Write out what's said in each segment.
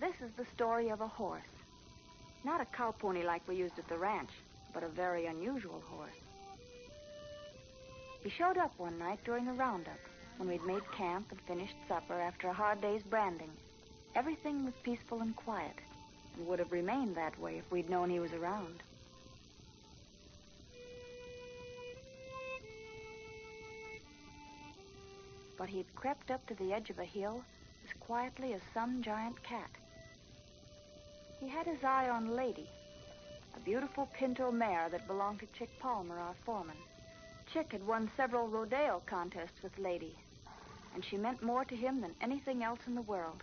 This is the story of a horse. Not a cow pony like we used at the ranch, but a very unusual horse. He showed up one night during a roundup when we'd made camp and finished supper after a hard day's branding. Everything was peaceful and quiet, and would have remained that way if we'd known he was around. But he'd crept up to the edge of a hill as quietly as some giant cat. He had his eye on Lady, a beautiful pinto mare that belonged to Chick Palmer, our foreman. Chick had won several rodeo contests with Lady, and she meant more to him than anything else in the world.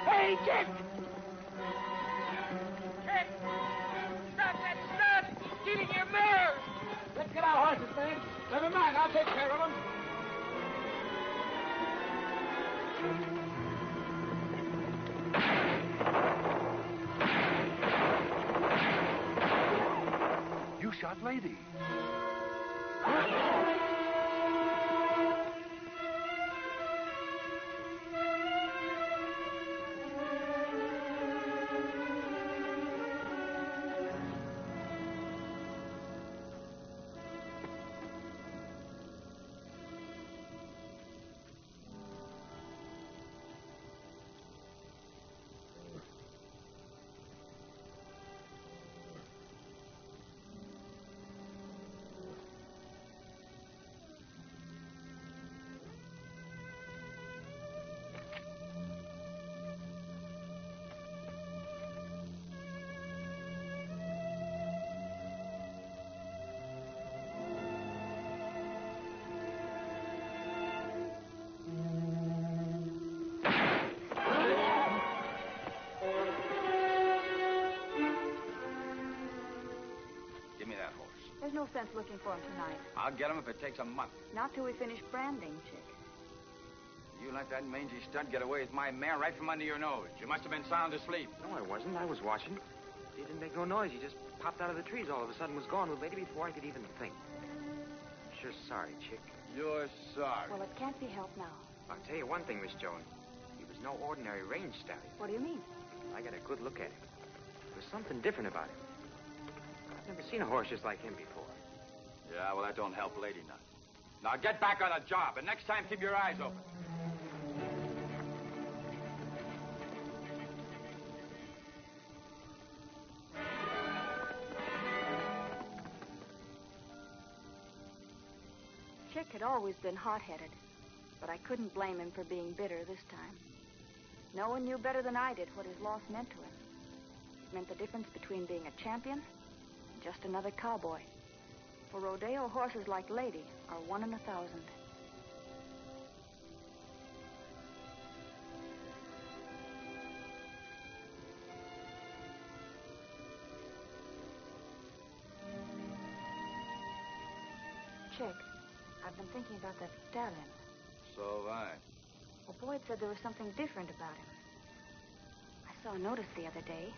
Hey, Chick! Chick! Stop that stunt! Stealing your mare! Let's get our horses, man. Never mind, I'll take care of them. You shot Lady. Give me that horse. There's no sense looking for him tonight. I'll get him if it takes a month. Not till we finish branding, Chick. You let that mangy stud get away with my mare right from under your nose. You must have been sound asleep. No, I wasn't. I was watching. He didn't make no noise. He just popped out of the trees all of a sudden, was gone with Lady before I could even think. I'm sure sorry, Chick. You're sorry. Well, it can't be helped now. I'll tell you one thing, Miss Jones. He was no ordinary range stallion. What do you mean? I got a good look at him. There was something different about him. I've never seen a horse just like him before. Yeah, well, that don't help Lady none. Now get back on the job, and next time keep your eyes open. Chick had always been hot-headed, but I couldn't blame him for being bitter this time. No one knew better than I did what his loss meant to him. It meant the difference between being a champion and just another cowboy. For rodeo horses like Lady are 1 in 1,000. Chick, I've been thinking about that stallion. So have I. Well, Boyd said there was something different about him. I saw a notice the other day.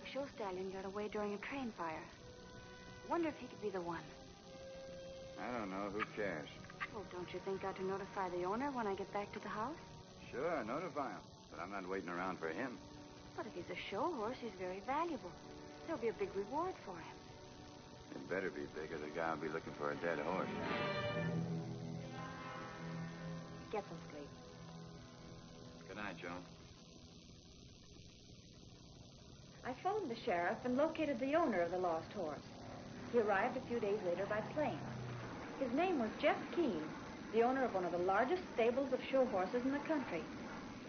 A show stallion got away during a train fire. Wonder if he could be the one. I don't know. Who cares? Well, don't you think I ought to notify the owner when I get back to the house? Sure, notify him. But I'm not waiting around for him. But if he's a show horse, he's very valuable. There'll be a big reward for him. It better be big, or the guy will be looking for a dead horse. Get some sleep. Good night, Joan. I phoned the sheriff and located the owner of the lost horse. He arrived a few days later by plane. His name was Jeff Keene, the owner of one of the largest stables of show horses in the country.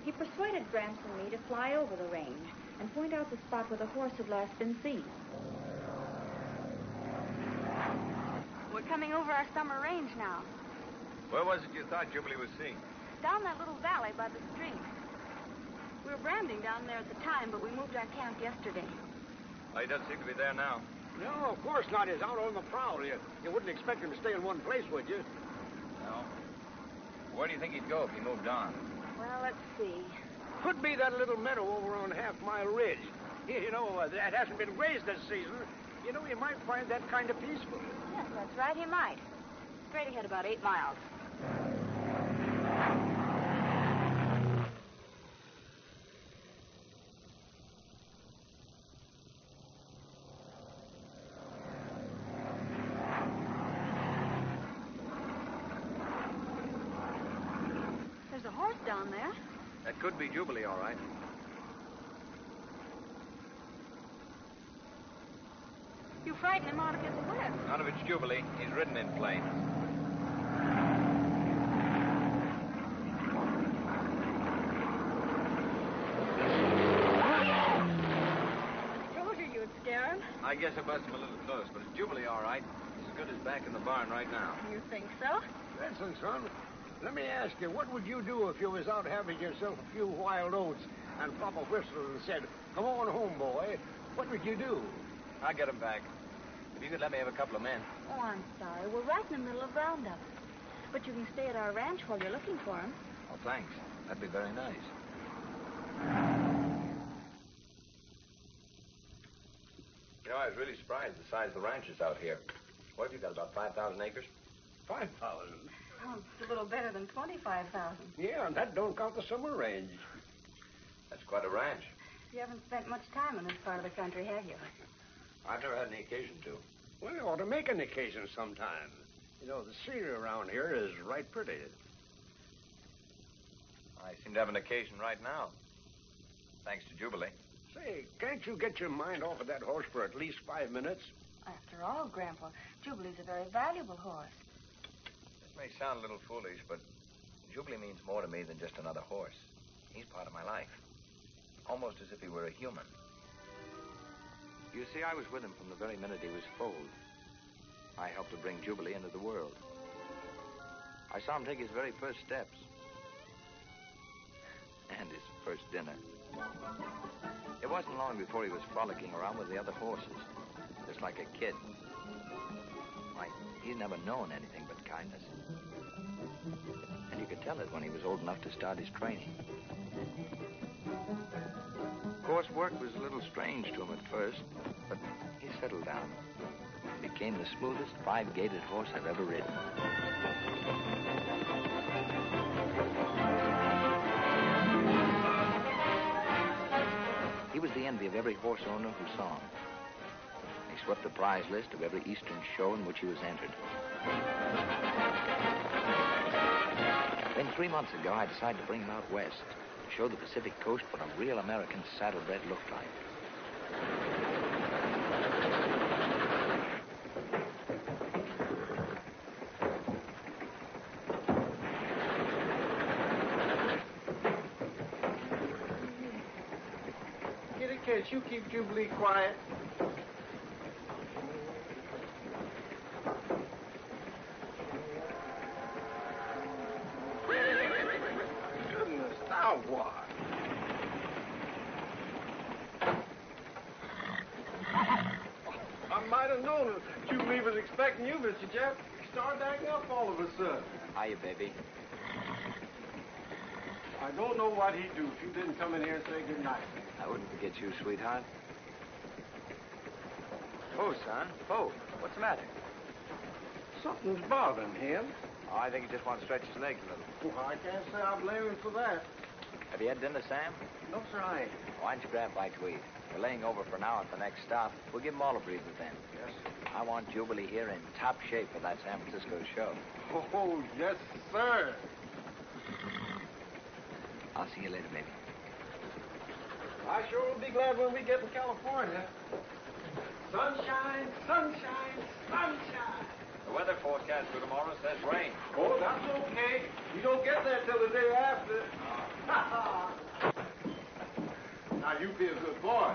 He persuaded Gramps and me to fly over the range and point out the spot where the horse had last been seen. We're coming over our summer range now. Where was it you thought Jubilee was seen? Down that little valley by the stream. We were branding down there at the time, but we moved our camp yesterday. Well, he doesn't seem to be there now. No, of course not. He's out on the prowl. You wouldn't expect him to stay in one place, would you? No. Where do you think he'd go if he moved on? Well, let's see. Could be that little meadow over on Half Mile Ridge. You know, that hasn't been grazed this season. You know, you might find that kind of peaceful. Yes, that's right, he might. Straight ahead about 8 miles. There's a horse down there. That could be Jubilee, all right. You frightened him out of his wits. None of it's Jubilee. He's ridden in planes. I told you you'd scare him. I guess I bust him a little close, but it's Jubilee, all right. He's as good as back in the barn right now. You think so? Listen, son, let me ask you, what would you do if you was out having yourself a few wild oats and Papa whistled and said, come on home, boy? What would you do? I'll get him back. If you could let me have a couple of men. Oh, I'm sorry. We're right in the middle of roundup. But you can stay at our ranch while you're looking for him. Oh, thanks. That'd be very nice. You know, I was really surprised at the size of the ranches out here. What have you got, about 5,000 acres? 5,000. Oh, it's a little better than 25,000. Yeah, and that don't count the summer range. That's quite a ranch. You haven't spent much time in this part of the country, have you? I've never had any occasion to. Well, you ought to make an occasion sometime. You know, the scenery around here is right pretty. I seem to have an occasion right now. Thanks to Jubilee. Say, can't you get your mind off of that horse for at least 5 minutes? After all, Grandpa, Jubilee's a very valuable horse. This may sound a little foolish, but Jubilee means more to me than just another horse. He's part of my life. Almost as if he were a human. You see, I was with him from the very minute he was foaled. I helped to bring Jubilee into the world. I saw him take his very first steps. And his first dinner. It wasn't long before he was frolicking around with the other horses, just like a kid. Why, he's never known anything but kindness. And you could tell it when he was old enough to start his training. Of course, work was a little strange to him at first, but he settled down. Became the smoothest 5-gaited horse I've ever ridden. He was the envy of every horse owner who saw him. He swept the prize list of every eastern show in which he was entered. Then 3 months ago, I decided to bring him out west to show the Pacific Coast what a real American saddlebred looked like. Can't you keep Jubilee quiet? Goodness, now what? I might have known it. Jubilee was expecting you, Mr. Jeff. He started acting up all of a sudden. Hiya, baby. I don't know what he'd do if you didn't come in here and say goodnight. I wouldn't forget you, sweetheart. Pooh, son. Pooh. What's the matter? Something's bothering him. Oh, I think he just wants to stretch his legs a little. Well, I can't say I blame him for that. Have you had dinner, Sam? No, sir, I ain't. Why don't you grab a bite to eat? We're laying over for now at the next stop. We'll give them all a breather then. Yes, sir. I want Jubilee here in top shape for that San Francisco show. Oh, yes, sir. I'll see you later, baby. I sure will be glad when we get to California. Sunshine, sunshine, sunshine. The weather forecast for tomorrow says rain. Oh, that's okay. We don't get that till the day after. Now, you be a good boy.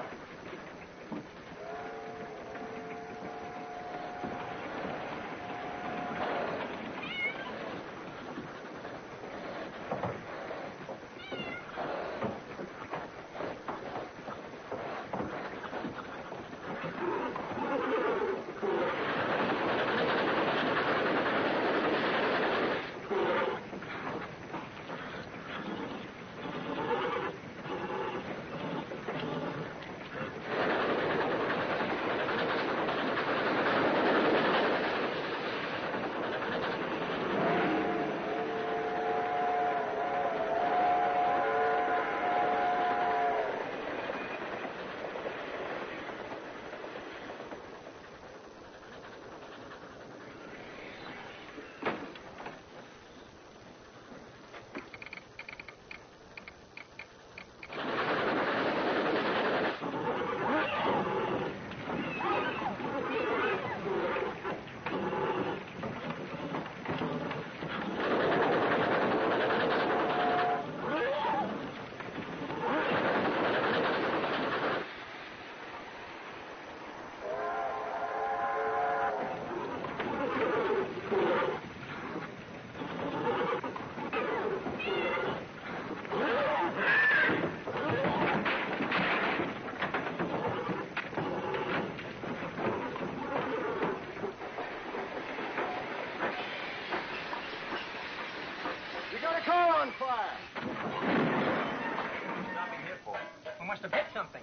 We must have hit something.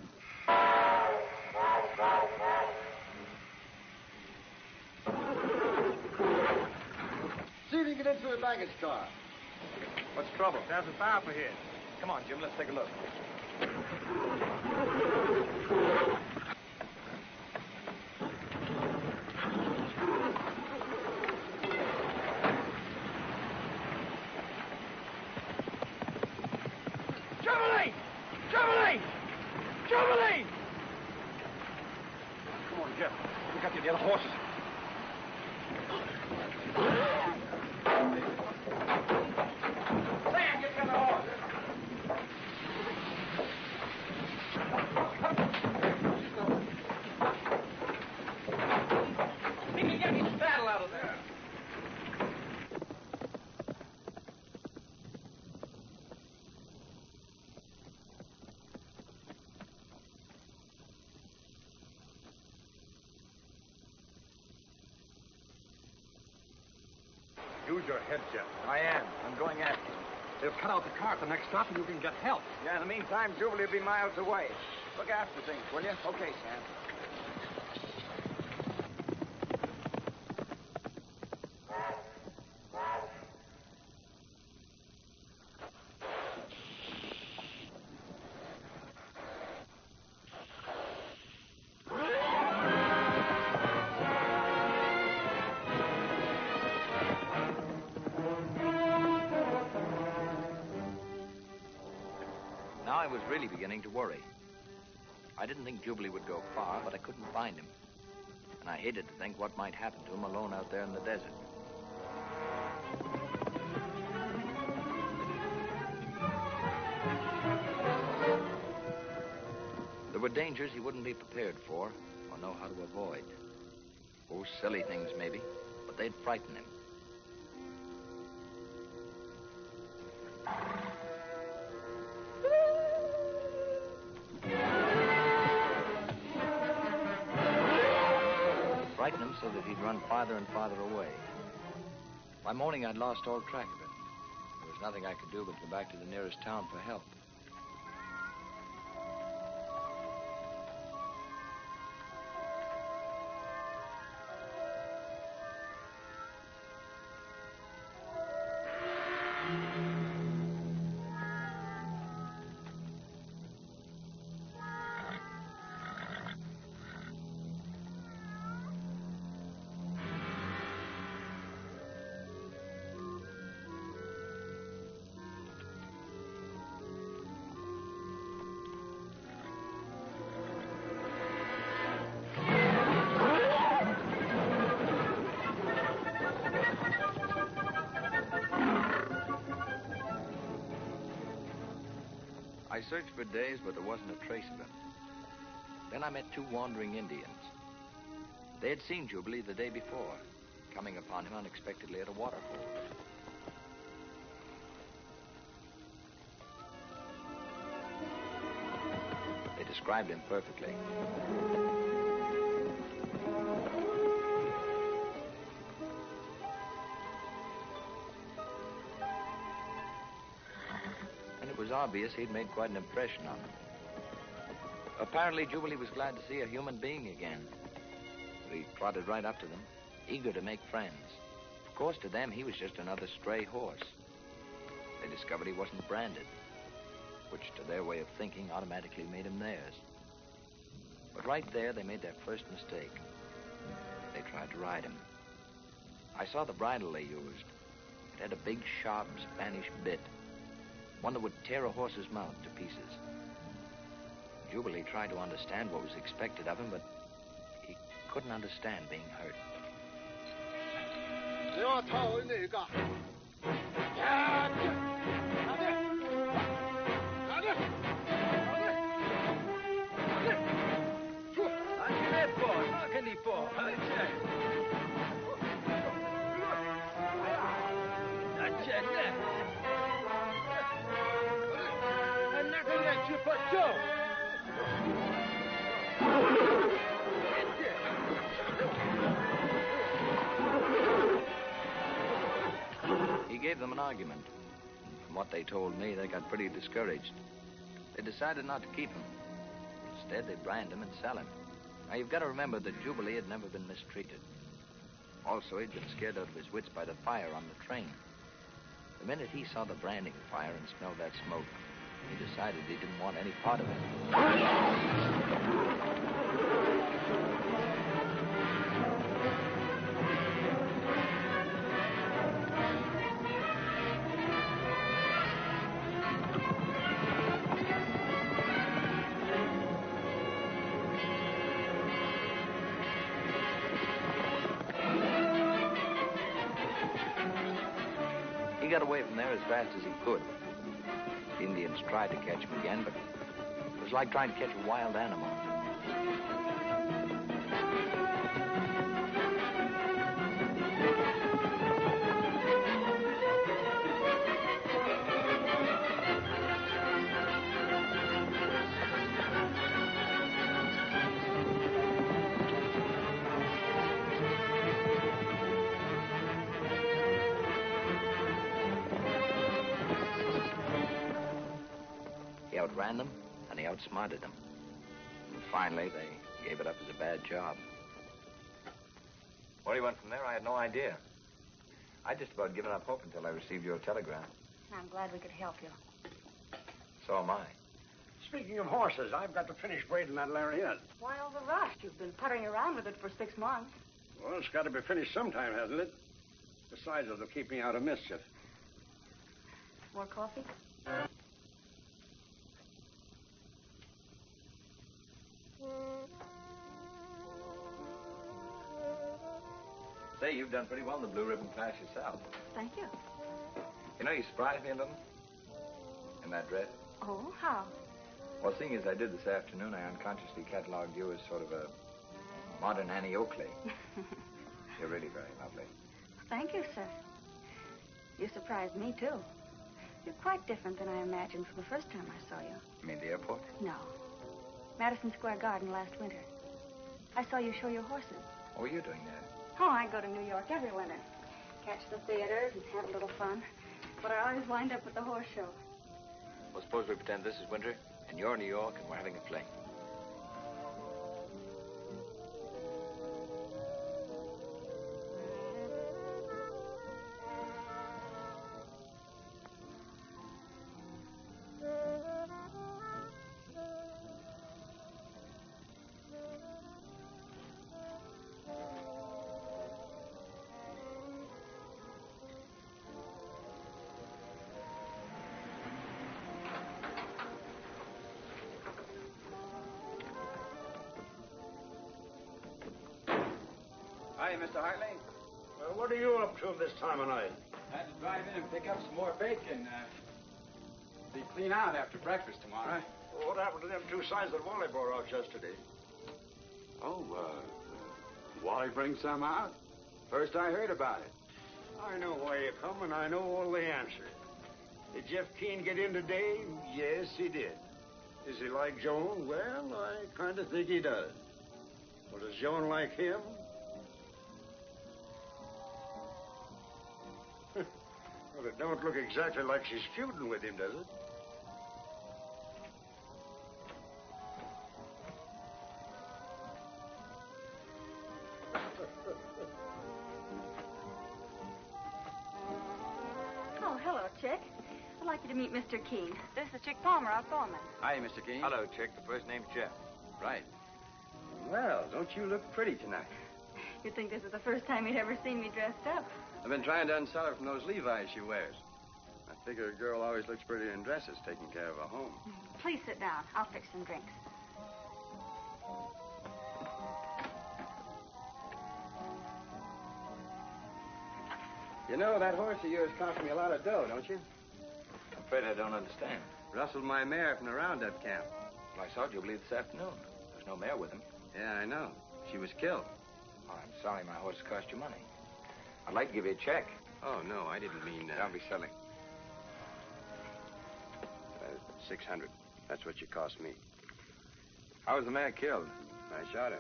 See if you can get into the baggage car. What's the trouble? There's a fire for here. Come on, Jim, let's take a look. Jubilee! Jubilee! Jubilee! Come on, Jeff. We got the other horses. Sam, get the other horse. See me get his saddle out of there. Use your head, Jeff. I am. I'm going after him. They'll cut out the car at the next stop and you can get help. Yeah, in the meantime, Jubilee will be miles away. Look after things, will you? Okay, Sam. Now I was really beginning to worry. I didn't think Jubilee would go far, but I couldn't find him. And I hated to think what might happen to him alone out there in the desert. There were dangers he wouldn't be prepared for or know how to avoid. Oh, silly things maybe, but they'd frighten him. Frighten him so that he'd run farther and farther away. By morning, I'd lost all track of him. There was nothing I could do but go back to the nearest town for help. I searched for days, but there wasn't a trace of him. Then I met two wandering Indians. They had seen Jubilee the day before, coming upon him unexpectedly at a waterfall. They described him perfectly. And it was obvious he'd made quite an impression on them. Apparently, Jubilee was glad to see a human being again. But he trotted right up to them, eager to make friends. Of course, to them, he was just another stray horse. They discovered he wasn't branded, which, to their way of thinking, automatically made him theirs. But right there, they made their first mistake. They tried to ride him. I saw the bridle they used. It had a big, sharp Spanish bit, one that would tear a horse's mouth to pieces. Jubilee tried to understand what was expected of him, but he couldn't understand being hurt. He gave them an argument. From what they told me, they got pretty discouraged. They decided not to keep him. Instead, they'd brand him and sell him. Now, you've got to remember that Jubilee had never been mistreated. Also, he'd been scared out of his wits by the fire on the train. The minute he saw the branding fire and smelled that smoke, he decided he didn't want any part of it. He got away from there as fast as he could. The Indians tried to catch him again, but it was like trying to catch a wild animal. He outran them, and he outsmarted them. And finally, they gave it up as a bad job. Where he went from there, I had no idea. I'd just about given up hope until I received your telegram. I'm glad we could help you. So am I. Speaking of horses, I've got to finish braiding that lariat. Why all the rush? You've been puttering around with it for 6 months. Well, it's got to be finished sometime, hasn't it? Besides, it'll keep me out of mischief. More coffee? Say, you've done pretty well in the blue ribbon class yourself. Thank you. You know, you surprised me a little. In that dress. Oh, how? Well, seeing as I did this afternoon, I unconsciously cataloged you as sort of a modern Annie Oakley. You're really very lovely. Thank you, sir. You surprised me, too. You're quite different than I imagined from the first time I saw you. You mean the airport? No. Madison Square Garden last winter. I saw you show your horses. What were you doing there? Oh, I go to New York every winter. Catch the theaters and have a little fun. But I always wind up at the horse show. Well, suppose we pretend this is winter, and you're in New York, and we're having a fling. Hi, Mr. Hartley. What are you up to this time of night? I had to drive in and pick up some more bacon. Be clean out after breakfast tomorrow. Well, what happened to them two sides that Wally brought out yesterday? Oh, Wally bring some out? First I heard about it. I know why you come, and I know all the answer. Did Jeff Keene get in today? Yes, he did. Does he like Joan? Well, I kind of think he does. Well, does Joan like him? Well, it don't look exactly like she's feuding with him, does it? Oh, hello, Chick. I'd like you to meet Mr. Keene. This is Chick Palmer, our foreman. Hi, Mr. Keene. Hello, Chick. The first name's Jeff. Right. Well, don't you look pretty tonight? You'd think this is the first time you'd ever seen me dressed up. I've been trying to unsell her from those Levi's she wears. I figure a girl always looks pretty in dresses, taking care of a home. Please sit down. I'll fix some drinks. You know, that horse of yours cost me a lot of dough, don't you? I'm afraid I don't understand. Rustled my mare from the roundup camp. Well, I saw Jubilee this afternoon. There's no mare with him. Yeah, I know. She was killed. Oh, I'm sorry my horse cost you money. I'd like to give you a check. Oh, no, I didn't mean that. Don't be silly. 600. That's what you cost me. How was the mare killed? I shot her.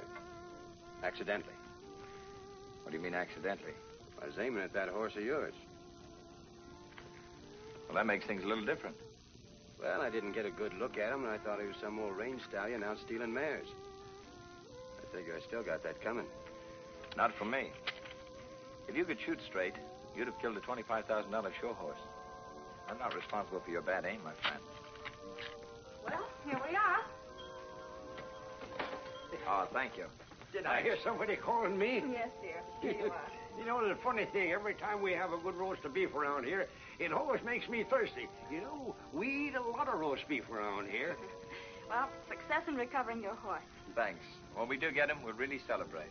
Accidentally. What do you mean accidentally? I was aiming at that horse of yours. Well, that makes things a little different. Well, I didn't get a good look at him, and I thought he was some old range stallion out stealing mares. I figure I still got that coming. Not from me. If you could shoot straight, you'd have killed a $25,000 show horse. I'm not responsible for your bad aim, my friend. Well, here we are. Oh, thank you. Did I hear somebody calling me? Yes, dear. Here you are. You know, the funny thing, every time we have a good roast of beef around here, it always makes me thirsty. You know, we eat a lot of roast beef around here. Well, success in recovering your horse. Thanks. When we do get him, we'll really celebrate.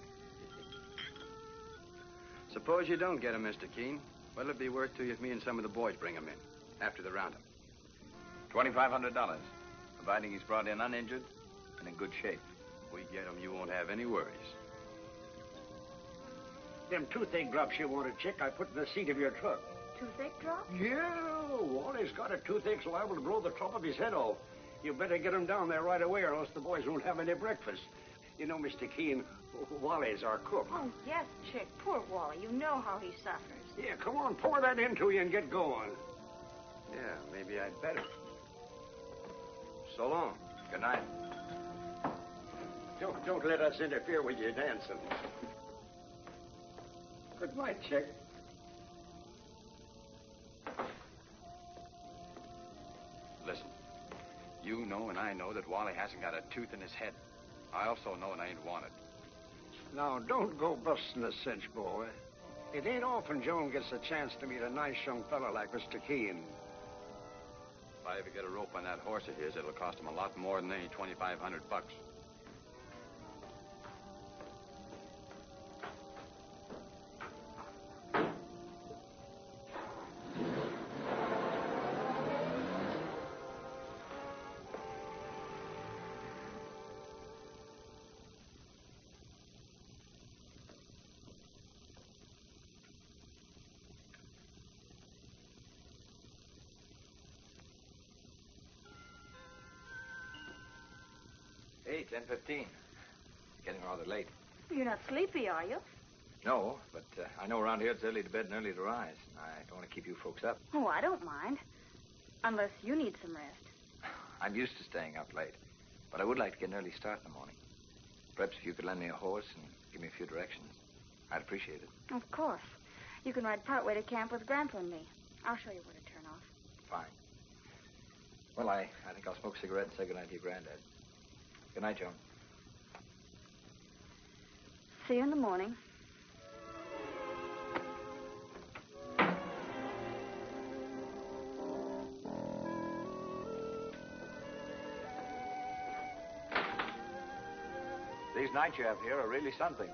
Suppose you don't get him, Mr. Keene. What'll it be worth to you if me and some of the boys bring him in after the roundup? $2,500, providing he's brought in uninjured and in good shape. If we get him, you won't have any worries. Them toothache drops you wanted, Chick, I put in the seat of your truck. Toothache drop? Yeah, Wally's got a toothache's liable to blow the top of his head off. You better get him down there right away, or else the boys won't have any breakfast. You know, Mr. Keene, Wally's our cook. Oh, yes, Chick. Poor Wally. You know how he suffers. Yeah, come on, pour that into you and get going. Yeah, maybe I'd better. So long. Good night. Don't let us interfere with your dancing. Good night, Chick. Listen, you know and I know that Wally hasn't got a tooth in his head. I also know and I ain't wanted. Now, don't go busting a cinch, boy. It ain't often Joan gets a chance to meet a nice young fella like Mr. Keene. If I ever get a rope on that horse of his, it'll cost him a lot more than any $2,500. Hey, 10:15. Getting rather late. You're not sleepy, are you? No, but I know around here it's early to bed and early to rise. I don't want to keep you folks up. Oh, I don't mind. Unless you need some rest. I'm used to staying up late, but I would like to get an early start in the morning. Perhaps if you could lend me a horse and give me a few directions, I'd appreciate it. Of course. You can ride partway to camp with Grandpa and me. I'll show you where to turn off. Fine. Well, I think I'll smoke a cigarette and say goodnight to your granddad. Good night, Joan. See you in the morning. These nights you have here are really something.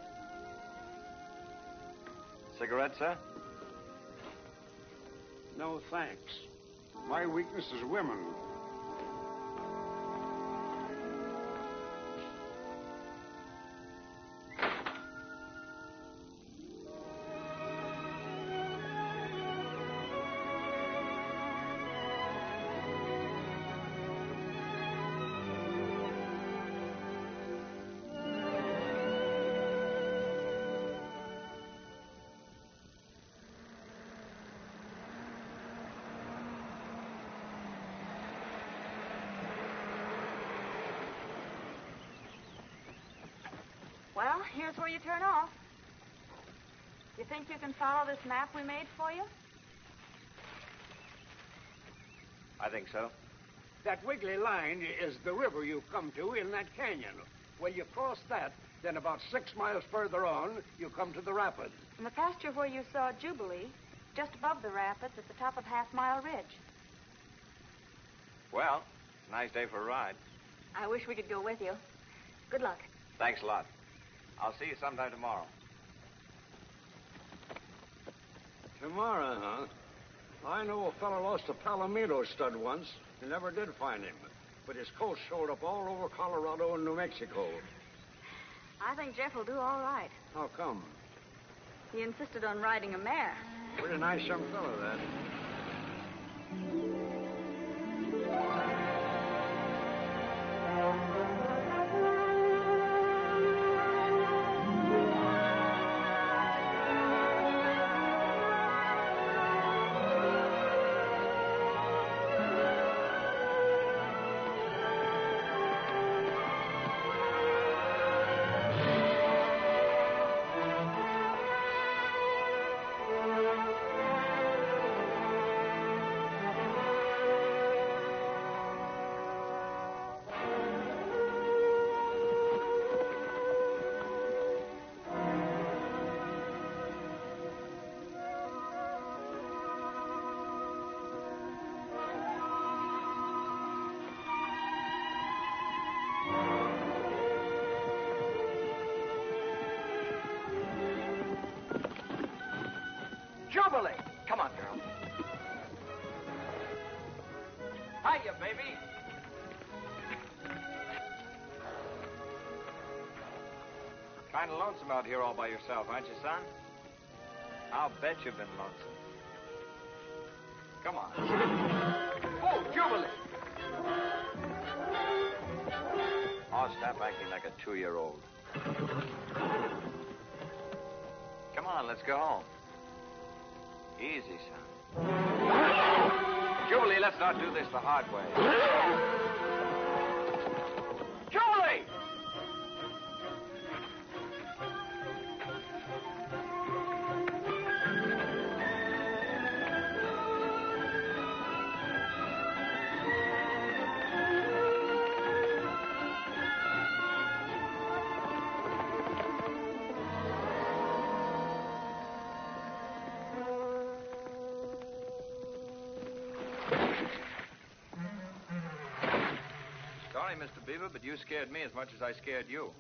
Cigarette, sir? No, thanks. My weakness is women. Well, here's where you turn off. You think you can follow this map we made for you? I think so. That wiggly line is the river you've come to in that canyon. Well, you cross that, then about 6 miles further on, you come to the rapids. In the pasture where you saw Jubilee, just above the rapids at the top of Half Mile Ridge. Well, nice day for a ride. I wish we could go with you. Good luck. Thanks a lot. I'll see you sometime tomorrow. Tomorrow, huh? I know a fellow lost a Palomino stud once. He never did find him. But his coat showed up all over Colorado and New Mexico. I think Jeff will do all right. How come? He insisted on riding a mare. Pretty nice young fellow, that. Jubilee! Come on, girl. Hiya, baby. Kind of lonesome out here all by yourself, aren't you, son? I'll bet you've been lonesome. Come on. Oh, Jubilee! Oh, stop acting like a 2-year-old. Come on, let's go home. Easy, son. Jubilee, let's not do this the hard way. Jubilee! Sorry, Mr. Beaver, but you scared me as much as I scared you.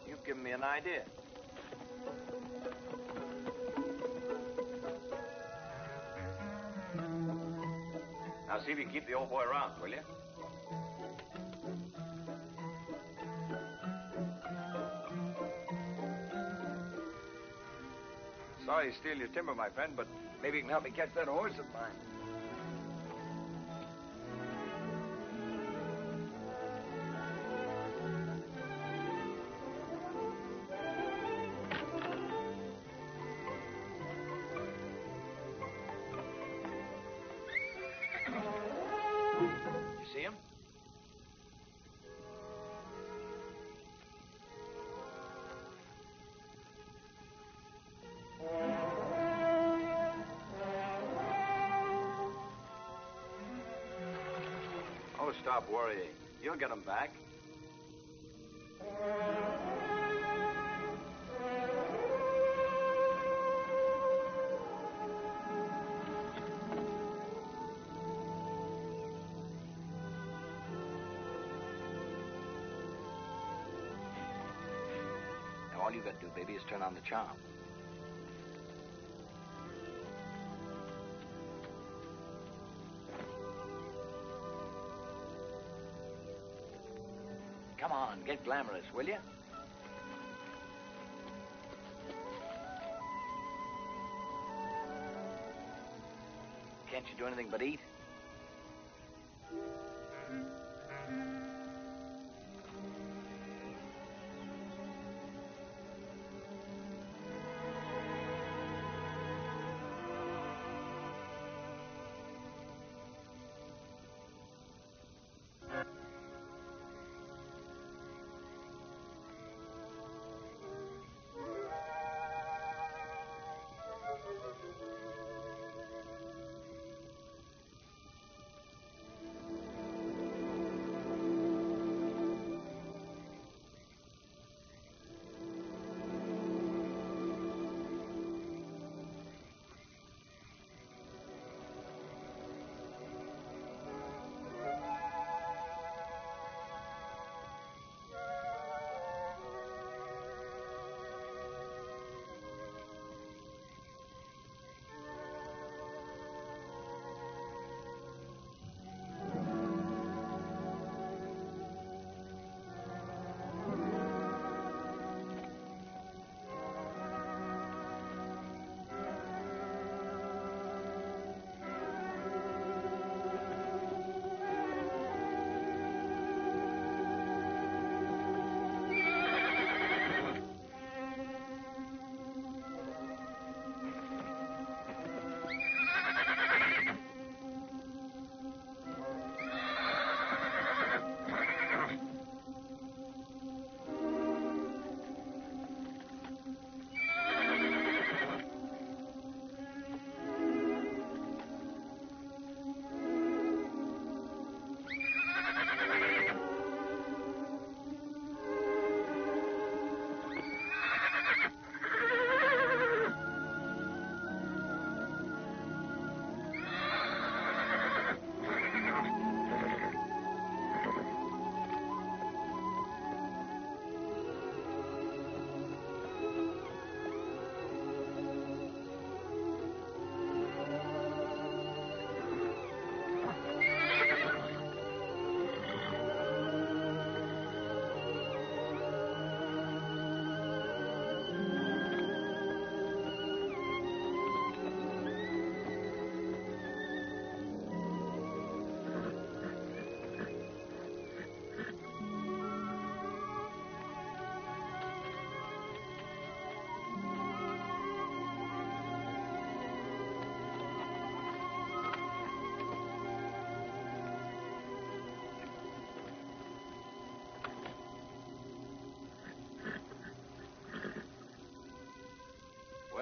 You've given me an idea. Now, see if you can keep the old boy around, will you? Sorry to steal your timber, my friend, but maybe you can help me catch that horse of mine. You see him? Oh, stop worrying. You'll get him back. Now, all you got to do, baby, is turn on the charm. Come on, get glamorous, will you? Can't you do anything but eat?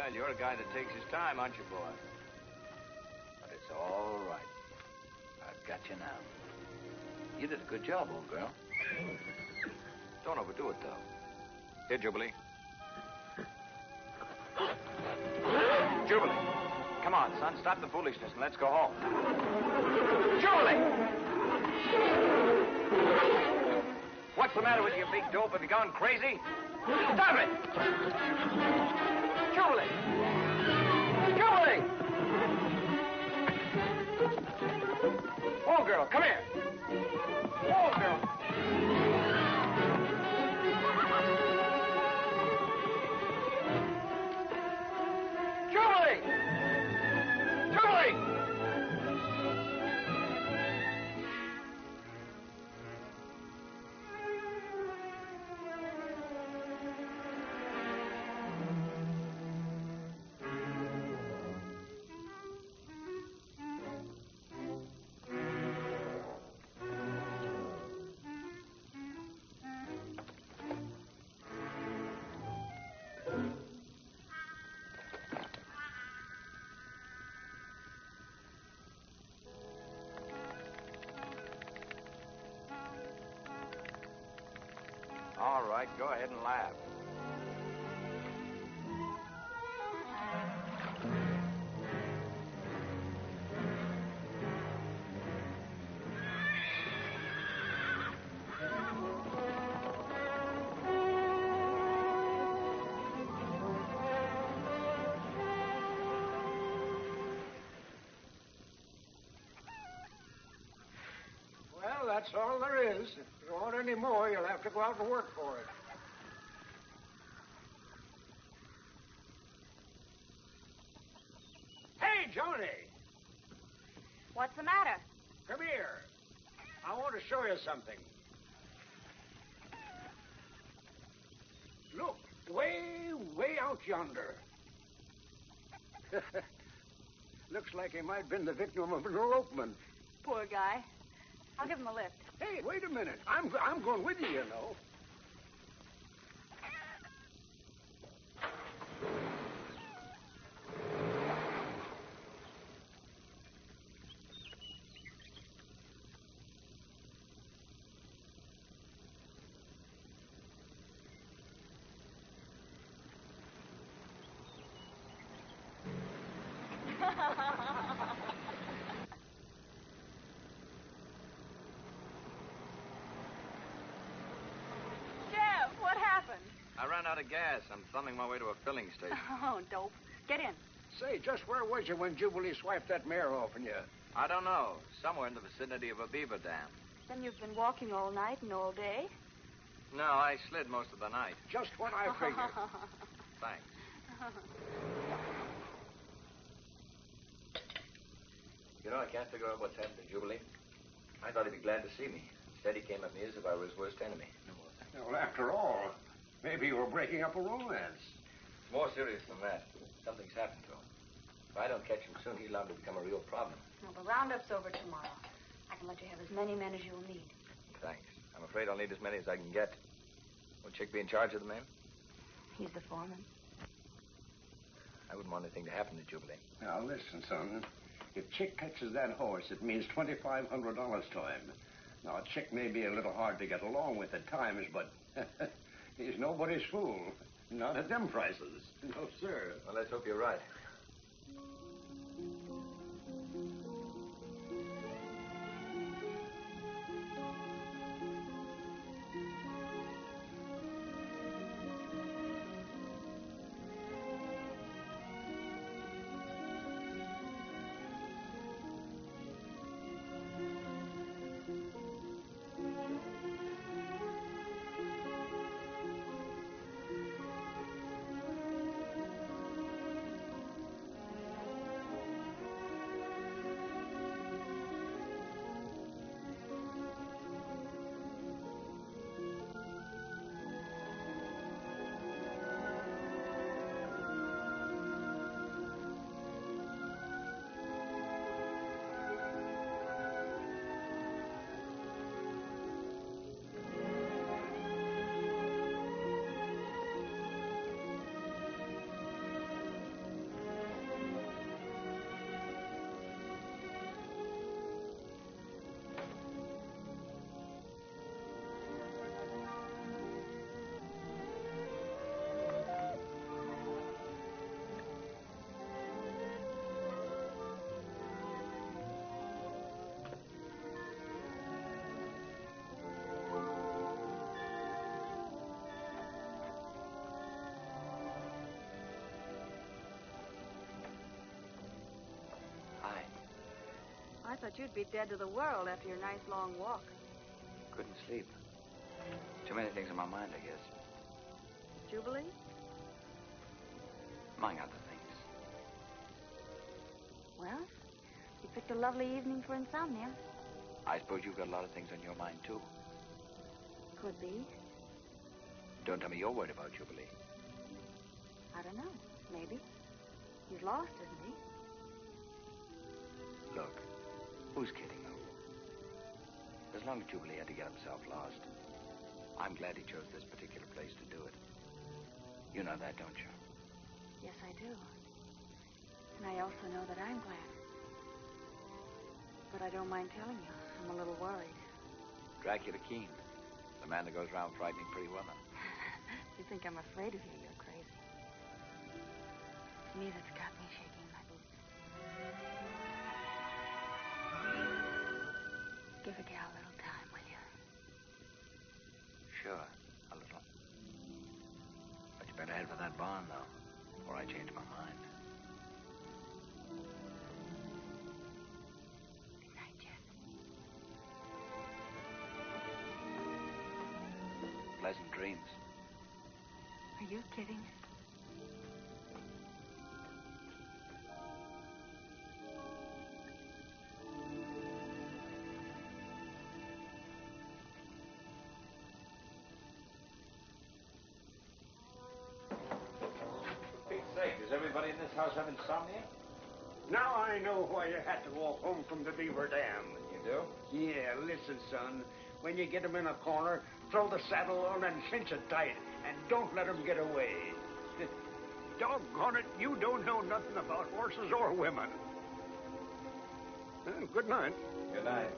Well, you're a guy that takes his time, aren't you, boy? But it's all right. I've got you now. You did a good job, old girl. Don't overdo it, though. Here, Jubilee. Jubilee. Come on, son. Stop the foolishness and let's go home. Jubilee! What's the matter with you, big dope? Have you gone crazy? Stop it! Jubilee! Jubilee! Oh, girl, come here. Oh, girl. Jubilee! Jubilee! All right, go ahead and laugh. Well, that's all there is. If you want any more, you'll have to go out and work for it. Hey, Joni! What's the matter? Come here. I want to show you something. Look, way out yonder. Looks like he might have been the victim of an elopement. Poor guy. I'll give him a lift. Hey, wait a minute. I'm going with you, you know. Jeff, what happened? I ran out of gas. I'm thumbing my way to a filling station. Oh, dope. Get in. Say, just where was you when Jubilee swiped that mare off on you? I don't know. Somewhere in the vicinity of a beaver dam. Then you've been walking all night and all day? No, I slid most of the night. Just what I figured. Thanks. You know, I can't figure out what's happened to Jubilee. I thought he'd be glad to see me. Instead, he came at me as if I were his worst enemy. Well, after all, maybe you were breaking up a romance. It's more serious than that. Something's happened to him. If I don't catch him soon, he's liable to become a real problem. Well, the roundup's over tomorrow. I can let you have as many men as you'll need. Thanks. I'm afraid I'll need as many as I can get. Will Chick be in charge of the men? He's the foreman. I wouldn't want anything to happen to Jubilee. Now, listen, son. If Chick catches that horse, it means $2,500 to him. Now, Chick may be a little hard to get along with at times, but he's nobody's fool. Not at them prices. No, sir. Well, let's hope you're right. I thought you'd be dead to the world after your nice long walk. Couldn't sleep. Too many things on my mind, I guess. Jubilee? Among other things. Well, you picked a lovely evening for insomnia. I suppose you've got a lot of things on your mind, too. Could be. Don't tell me you're worried about Jubilee. I don't know. Maybe. He's lost, isn't he? Look, who's kidding you? As long as Jubilee had to get himself lost, I'm glad he chose this particular place to do it. You know that, don't you? Yes, I do. And I also know that I'm glad. But I don't mind telling you, I'm a little worried. Dracula Keen, the man that goes around frightening pretty women. You think I'm afraid of you, you're crazy. It's me that's got me shaking my boots. Give a gal a little time, will you? Sure, a little. But you better head for that barn, though, before I change my mind. Good night, Jeff. Pleasant dreams. Are you kidding? For Pete's sake, does everybody in this house have insomnia? Now I know why you had to walk home from the Beaver Dam. You do? Yeah, listen, son. When you get him in a corner, throw the saddle on and cinch it tight. And don't let him get away. Doggone it, you don't know nothing about horses or women. Good night. Good night.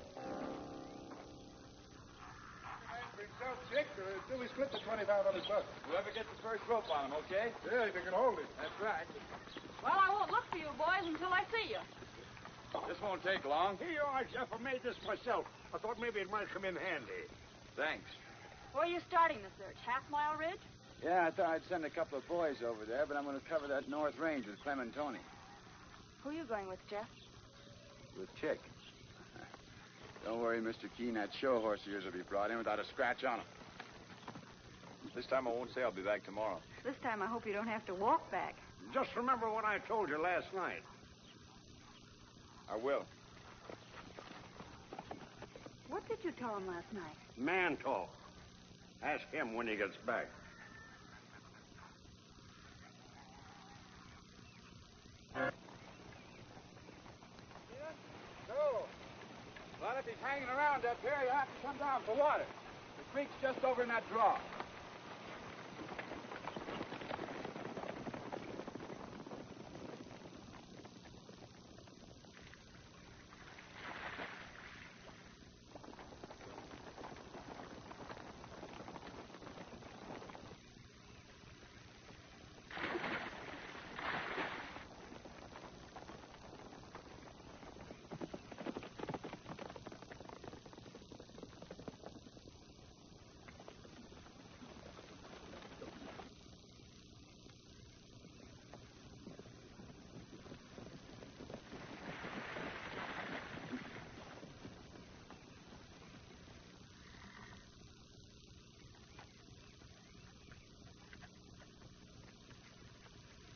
Chick, till we split the $20 buck. Whoever gets the first rope on him, okay? Yeah, if you can hold it. That's right. Well, I won't look for you boys until I see you. This won't take long. Here you are, Jeff. I made this myself. I thought maybe it might come in handy. Thanks. Where are you starting the search? Half Mile Ridge? Yeah, I thought I'd send a couple of boys over there, but I'm going to cover that north range with Clem and Tony. Who are you going with, Jeff? With Chick. Don't worry, Mr. Keene. That show horse of yours will be brought in without a scratch on him. This time I won't say I'll be back tomorrow. This time I hope you don't have to walk back. Just remember what I told you last night. I will. What did you tell him last night? Man talk. Ask him when he gets back. No. Well, if he's hanging around up here, you have to come down for water. The creek's just over in that draw.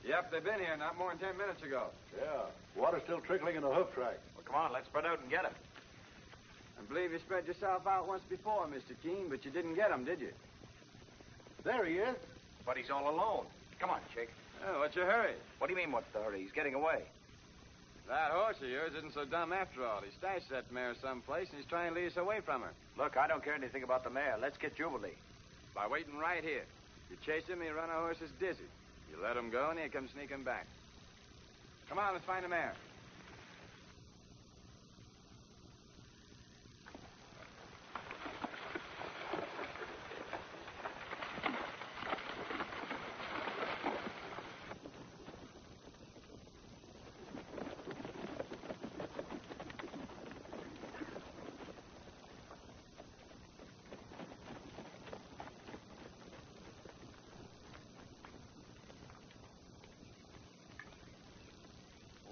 Yep, they've been here not more than 10 minutes ago. Yeah. Water's still trickling in the hoof track. Well, come on, let's spread out and get him. I believe you spread yourself out once before, Mr. Keene, but you didn't get him, did you? There he is. But he's all alone. Come on, Chick. Oh, what's your hurry? What do you mean, what's the hurry? He's getting away. That horse of yours isn't so dumb after all. He stashed that mare someplace, and he's trying to lead us away from her. Look, I don't care anything about the mare. Let's get Jubilee. By waiting right here. You chase him, you run our horses dizzy. You let him go, and he'll come sneaking back. Come on, let's find the mare.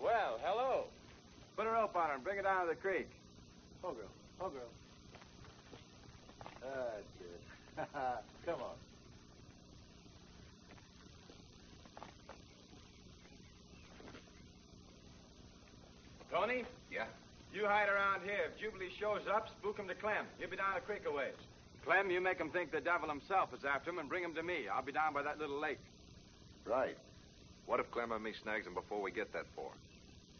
Well, hello. her down to the creek. Oh, girl. Oh, girl. That's it. Come on. Tony, Yeah? you hide around here. If Jubilee shows up, spook him to Clem. He'll be down the creek a ways. Clem, you make him think the devil himself is after him and bring him to me. I'll be down by that little lake. Right. What if Clem and me snags him before we get that far?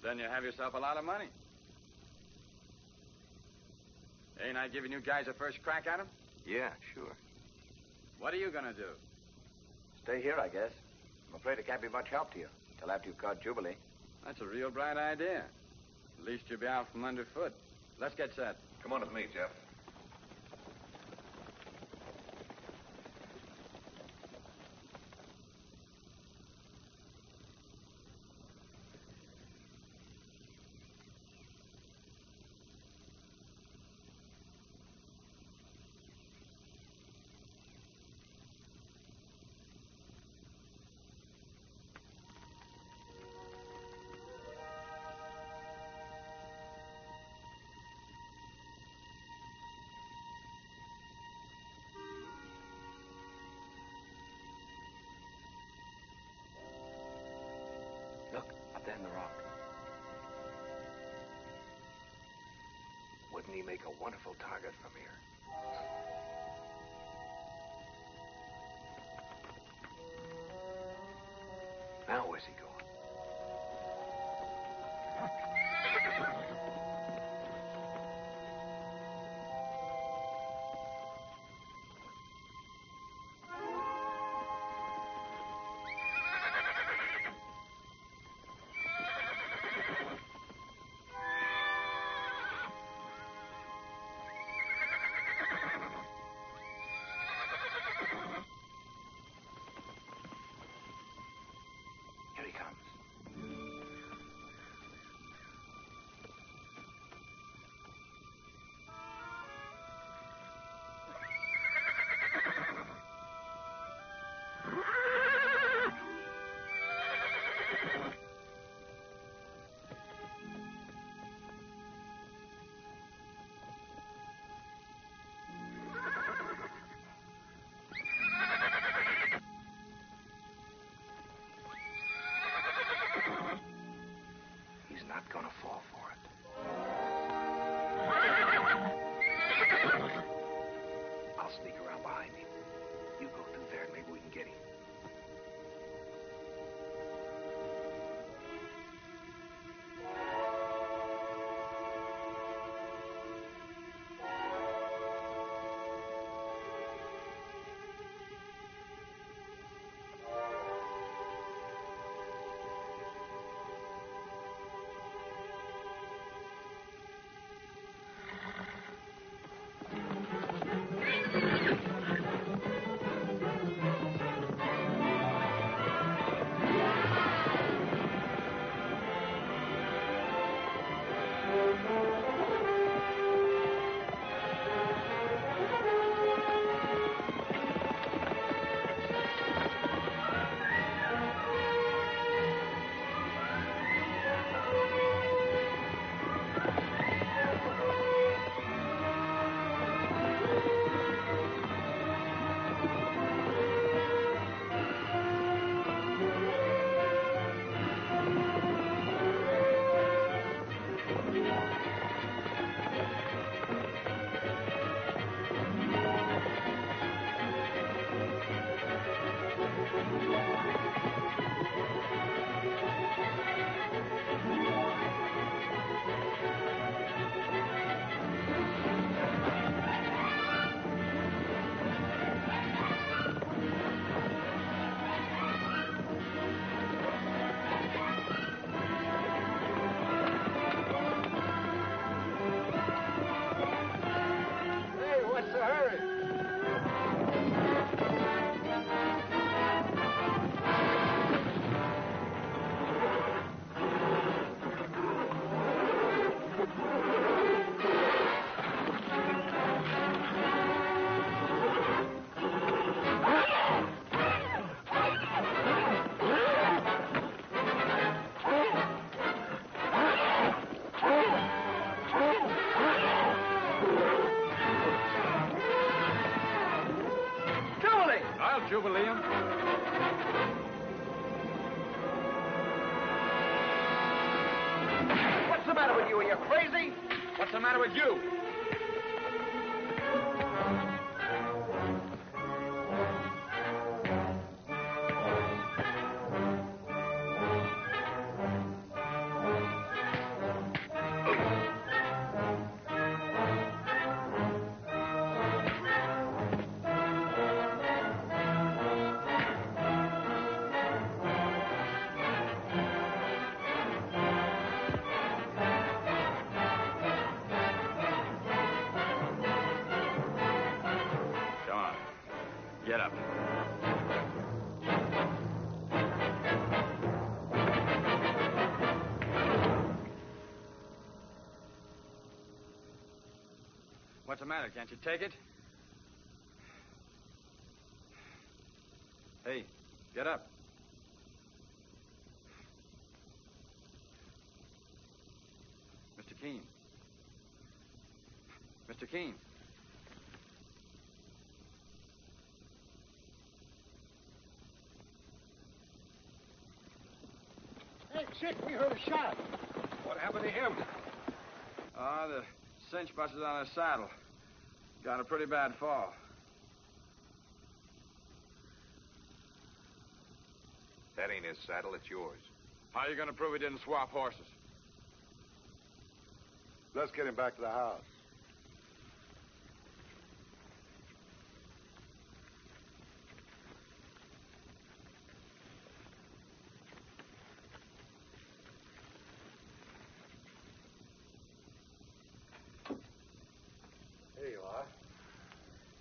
Then you have yourself a lot of money. Ain't I giving you guys a first crack at him? Yeah, sure. What are you going to do? Stay here, I guess. I'm afraid it can't be much help to you till after you've caught Jubilee. That's a real bright idea. At least you'll be out from underfoot. Let's get set. Come on with me, Jeff. Look, up there in the rock. Wouldn't he make a wonderful target from here? Now where's he going? Here he comes. Jubileum? What's the matter with you? Are you crazy? What's the matter with you? Get up. What's the matter? Can't you take it? Hey, get up. Mr. Keene. Mr. Keene. Hey, Chick, we heard a shot. What happened to him? The cinch busted on his saddle. Got a pretty bad fall. That ain't his saddle, it's yours. How are you going to prove he didn't swap horses? Let's get him back to the house. Here you are.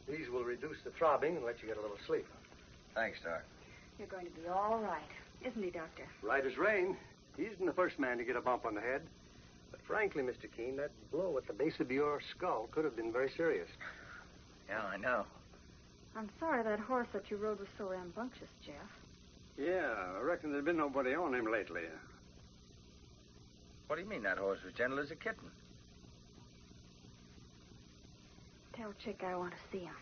These will reduce the throbbing and let you get a little sleep. Thanks, Doc. You're going to be all right, isn't he, Doctor? Right as rain. He isn't the first man to get a bump on the head. But frankly, Mr. Keene, that blow at the base of your skull could have been very serious. Yeah, I know. I'm sorry that horse that you rode was so rambunctious, Jeff. Yeah, I reckon there's been nobody on him lately. What do you mean that horse was gentle as a kitten? Tell Chick I want to see him.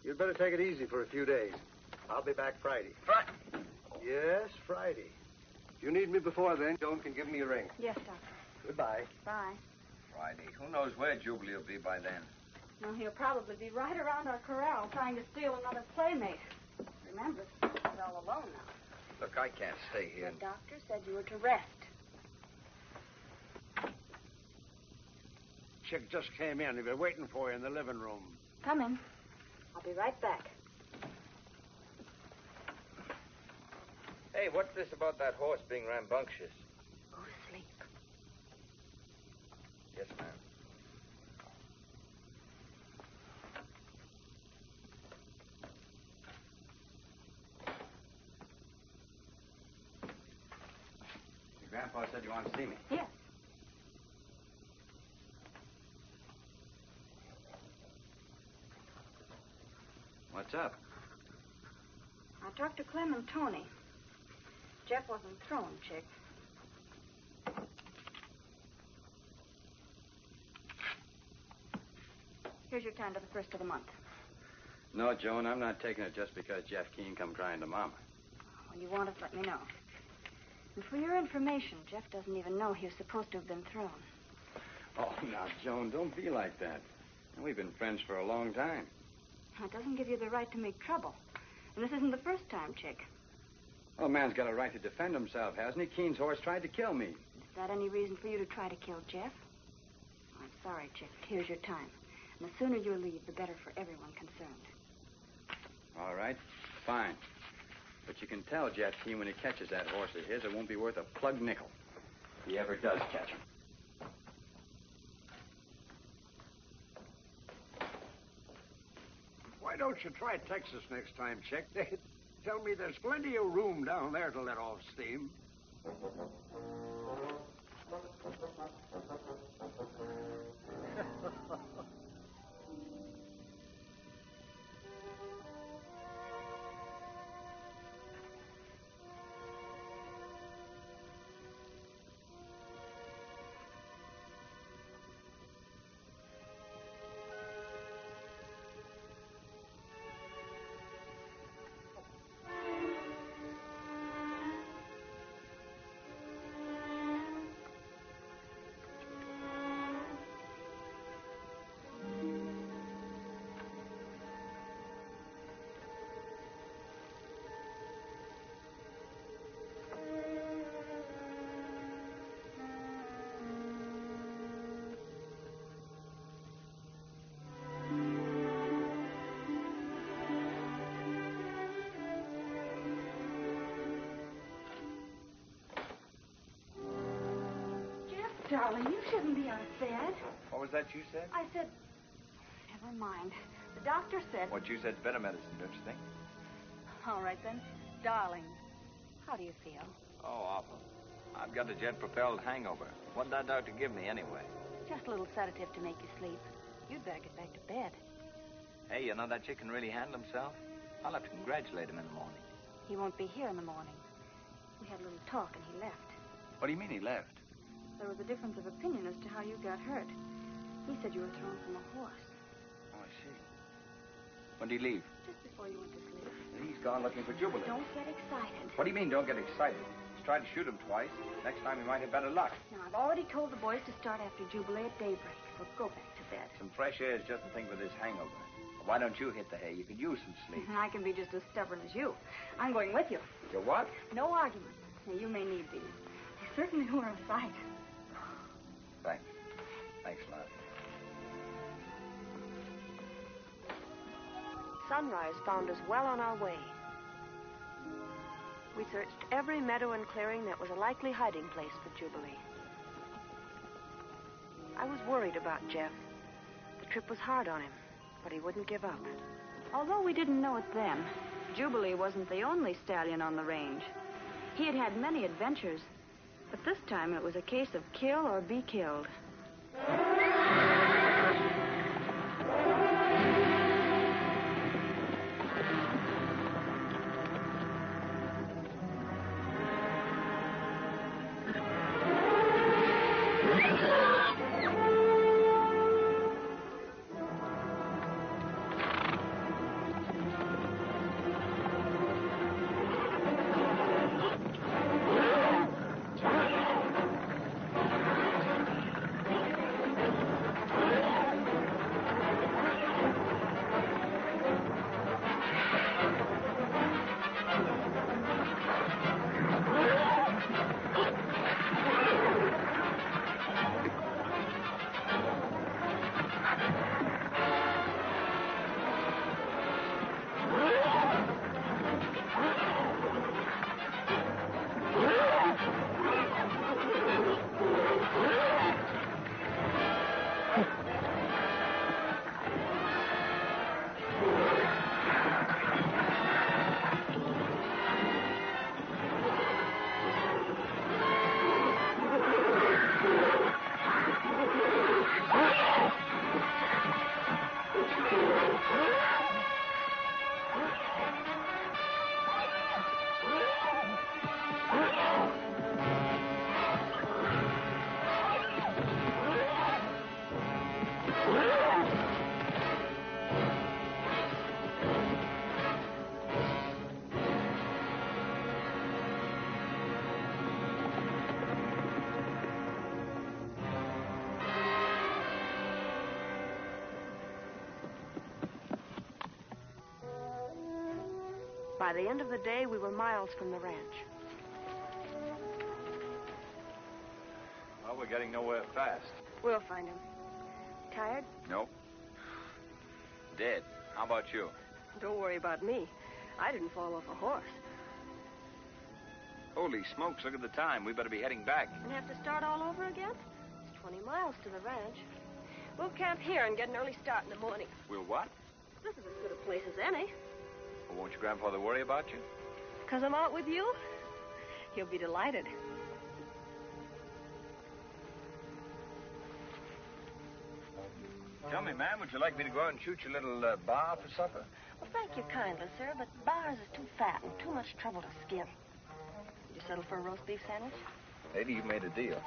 You'd better take it easy for a few days. I'll be back Friday. Yes, Friday. If you need me before then, Joan can give me a ring. Yes, Doctor. Goodbye. Bye. Friday. Who knows where Jubilee will be by then? Well, he'll probably be right around our corral trying to steal another playmate. Remember, he's all alone now. Look, I can't stay here. The doctor said you were to rest. Chick just came in. He'll be waiting for you in the living room. Come in. I'll be right back. Hey, what's this about that horse being rambunctious? Go to sleep. Yes, ma'am. Your grandpa said you wanted to see me. Yes. What's up? I talked to Clem and Tony. Jeff wasn't thrown, Chick. Here's your time to the first of the month. No, Joan, I'm not taking it just because Jeff Keene come crying to Mama. When you want it, let me know. And for your information, Jeff doesn't even know he was supposed to have been thrown. Oh, now, Joan, don't be like that. We've been friends for a long time. That doesn't give you the right to make trouble. And this isn't the first time, Chick. Well, a man's got a right to defend himself, hasn't he? Keene's horse tried to kill me. Is that any reason for you to try to kill Jeff? I'm sorry, Chick. Here's your time. And the sooner you leave, the better for everyone concerned. All right, fine. But you can tell Jeff Keene when he catches that horse of his, it won't be worth a plug nickel. If he ever does catch him. Why don't you try Texas next time, Chick? They tell me there's plenty of room down there to let off steam. darling, you shouldn't be out of bed. What was that you said? I said, never mind. The doctor said... What you said's better medicine, don't you think? All right, then. Darling, how do you feel? Oh, awful. I've got a jet-propelled hangover. What did that doctor give me, anyway? Just a little sedative to make you sleep. You'd better get back to bed. Hey, you know that chick can really handle himself? I'll have to congratulate him in the morning. He won't be here in the morning. We had a little talk and he left. What do you mean he left? There was a difference of opinion as to how you got hurt. He said you were thrown from a horse. Oh, I see. When did he leave? Just before you went to sleep. He's gone looking for Jubilee. Don't get excited. What do you mean, don't get excited? He's tried to shoot him twice. Next time he might have better luck. Now, I've already told the boys to start after Jubilee at daybreak. So go back to bed. Some fresh air is just the thing for this hangover. Why don't you hit the hay? You could use some sleep. I can be just as stubborn as you. I'm going with you. You what? No argument. Now, you may need these. They certainly were a sight. Thanks. Thanks a lot. Sunrise found us well on our way. We searched every meadow and clearing that was a likely hiding place for Jubilee. I was worried about Jeff. The trip was hard on him, but he wouldn't give up. Although we didn't know it then, Jubilee wasn't the only stallion on the range. He had had many adventures, but this time it was a case of kill or be killed. By the end of the day, we were miles from the ranch. Well, we're getting nowhere fast. We'll find him. Tired? Nope. Dead. How about you? Don't worry about me. I didn't fall off a horse. Holy smokes, look at the time. We better be heading back. And have to start all over again? It's 20 miles to the ranch. We'll camp here and get an early start in the morning. We'll what? This is as good a place as any. Well, won't your grandfather worry about you? 'Cause I'm out with you? He'll be delighted. Tell me, ma'am, would you like me to go out and shoot your little bar for supper? Well, thank you kindly, sir, but bars is too fat and too much trouble to skin. Did you settle for a roast beef sandwich? Maybe you've made a deal.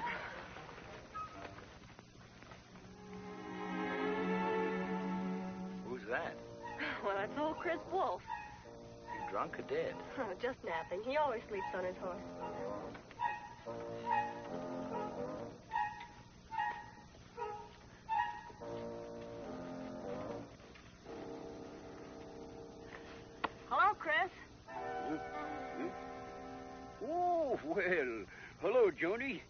Who's that? Well, that's old Chris Wolf. You drunk or dead? Oh, just napping. He always sleeps on his horse. Hello, Chris. Oh, well, hello, Joni.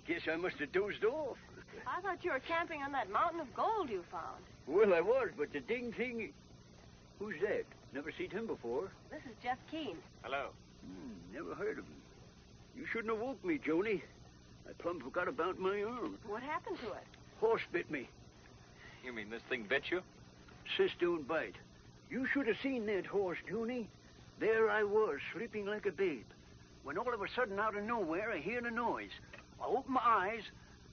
Guess I must have dozed off. I thought you were camping on that mountain of gold you found. Well, I was, but the ding thing... Who's that? Never seen him before. This is Jeff Keene. Hello. Never heard of him. You shouldn't have woke me, Joni. I plumb forgot about my arm. What happened to it? Horse bit me. You mean this thing bit you? Sis don't bite. You should have seen that horse, Junie. There I was, sleeping like a babe, when all of a sudden, out of nowhere, I hear a noise. I open my eyes,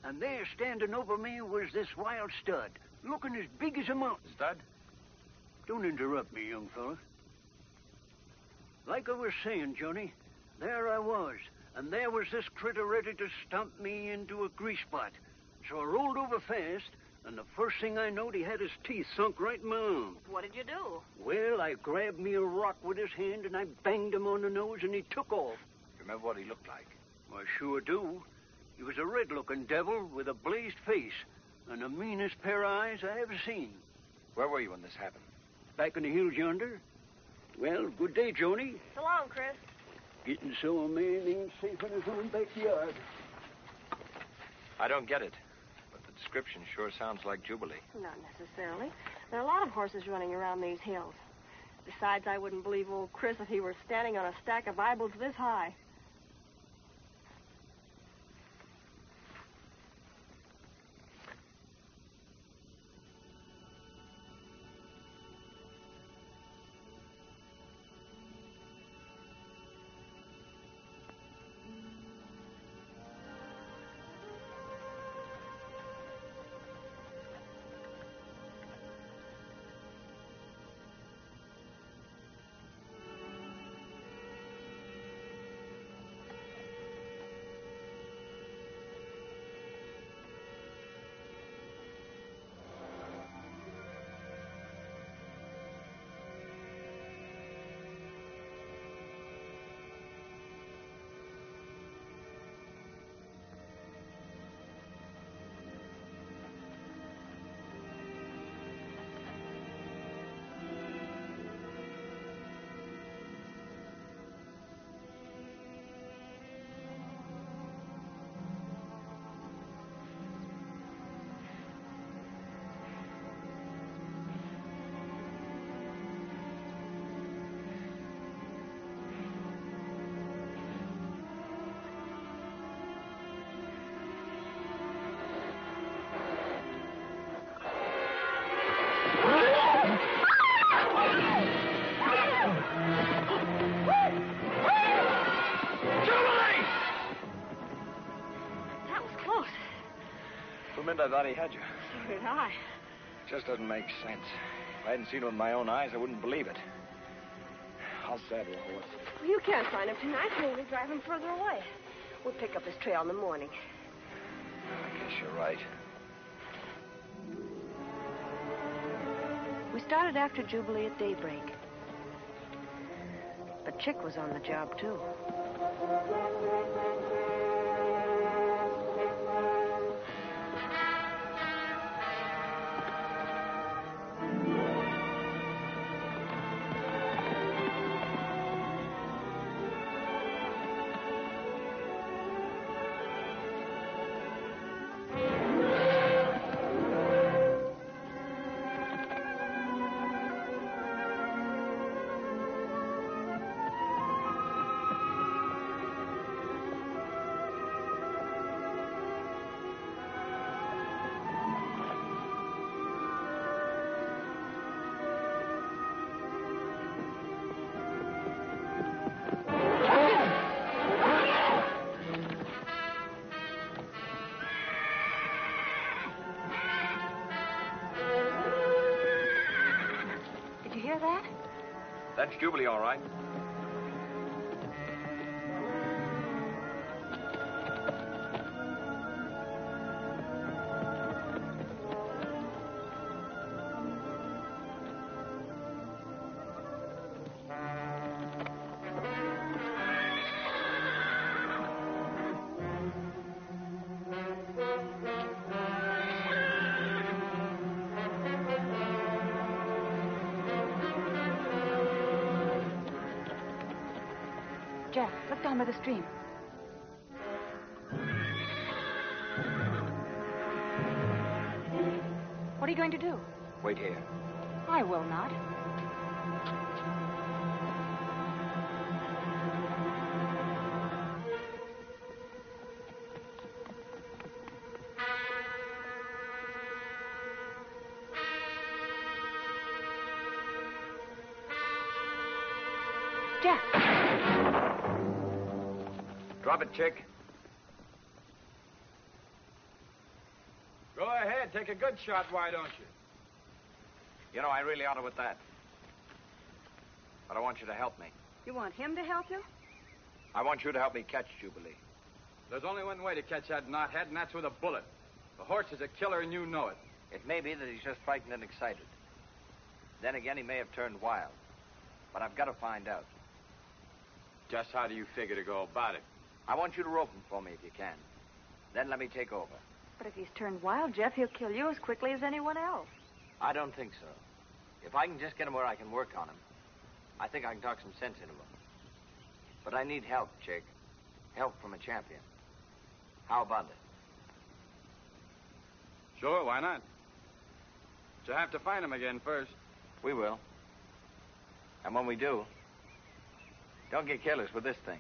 and there, standing over me, was this wild stud, looking as big as a mountain. Stud? Don't interrupt me, young fella. Like I was saying, Johnny, there I was, and there was this critter ready to stomp me into a grease spot. So I rolled over fast, and the first thing I knowed, he had his teeth sunk right in my arm. What did you do? Well, I grabbed me a rock with his hand, and I banged him on the nose, and he took off. Remember what he looked like? I sure do. He was a red-looking devil with a blazed face and the meanest pair of eyes I ever seen. Where were you when this happened? Back in the hills yonder. Well, good day, Joni. So long, Chris. Getting so a man ain't safe in his own backyard. I don't get it, but the description sure sounds like Jubilee. Not necessarily. There are a lot of horses running around these hills. Besides, I wouldn't believe old Chris if he were standing on a stack of Bibles this high. I thought he had you. So did I. Just doesn't make sense. If I hadn't seen it with my own eyes, I wouldn't believe it. I'll saddle the horse. Well, you can't find him tonight. Maybe drive him further away. We'll pick up his trail in the morning. I guess you're right. We started after Jubilee at daybreak. But Chick was on the job, too. That's Jubilee, all right. Jeff, look down by the stream. What are you going to do? Wait here. I will not. Jeff! Drop it, chick. Go ahead. Take a good shot, why don't you? You know, I really ought to with that. But I want you to help me. You want him to help you? I want you to help me catch Jubilee. There's only one way to catch that knothead, and that's with a bullet. The horse is a killer, and you know it. It may be that he's just frightened and excited. Then again, he may have turned wild. But I've got to find out. Just how do you figure to go about it? I want you to rope him for me if you can. Then let me take over. But if he's turned wild, Jeff, he'll kill you as quickly as anyone else. I don't think so. If I can just get him where I can work on him, I think I can talk some sense into him. But I need help, Chick. Help from a champion. How about it? Sure, why not? But you have to find him again first. We will. And when we do, don't get careless with this thing.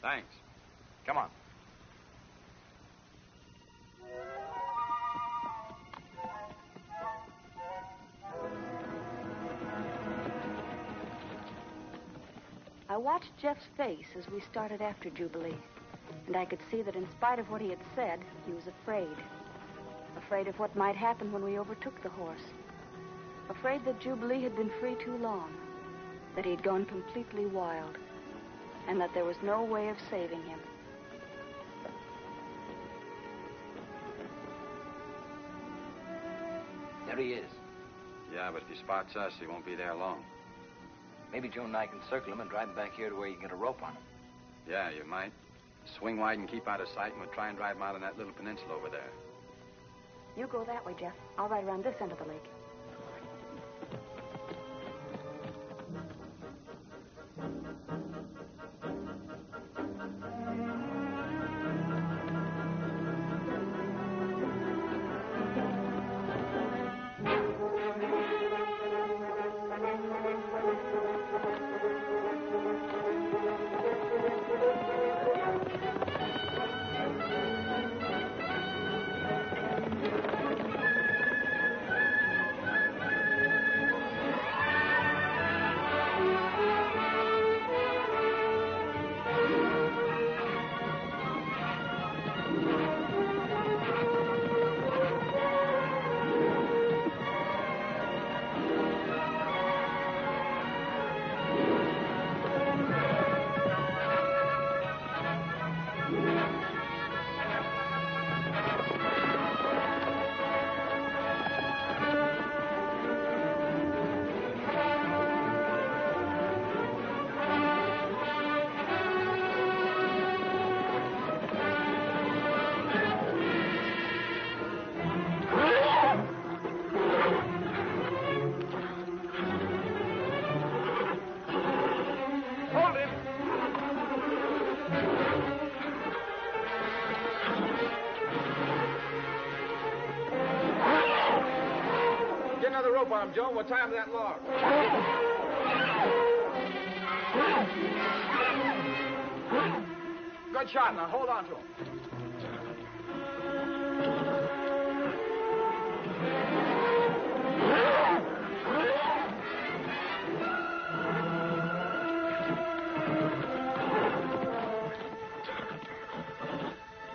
Thanks. Come on. I watched Jeff's face as we started after Jubilee, and I could see that in spite of what he had said, he was afraid. Afraid of what might happen when we overtook the horse. Afraid that Jubilee had been free too long, that he'd gone completely wild, and that there was no way of saving him. There he is. Yeah, but if he spots us, he won't be there long. Maybe Joan and I can circle him and drive him back here to where you can get a rope on him. Yeah, you might. Swing wide and keep out of sight, and we'll try and drive him out on that little peninsula over there. You go that way, Jeff. I'll ride around this end of the lake. rope on him, Joan. We'll tie him to that log. Good shot. Now hold on to him.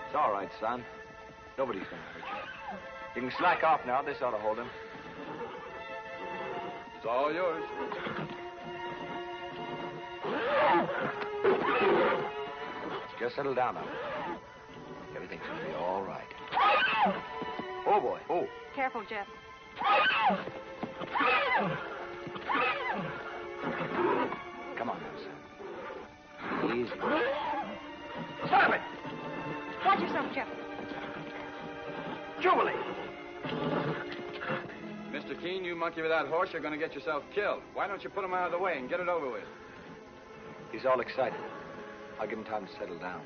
It's all right, son. Nobody's going to hurt you. You can slack off now. This ought to hold him. It's all yours. Just settle down now. Everything's going to be all right. Oh, boy. Oh. Careful, Jeff. Come on now, son. Easy. Stop it! Watch yourself, Jeff. Jubilee! Mr. Keene, you monkey with that horse, you're going to get yourself killed. Why don't you put him out of the way and get it over with? He's all excited. I'll give him time to settle down.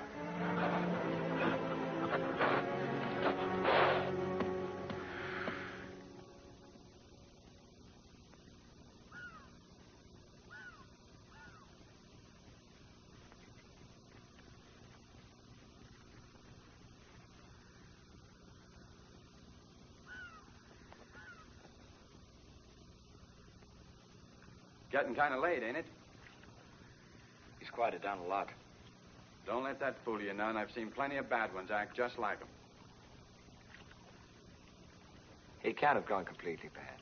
getting kind of late, ain't it? He's quieted down a lot. Don't let that fool you none. I've seen plenty of bad ones act just like him. He can't have gone completely bad.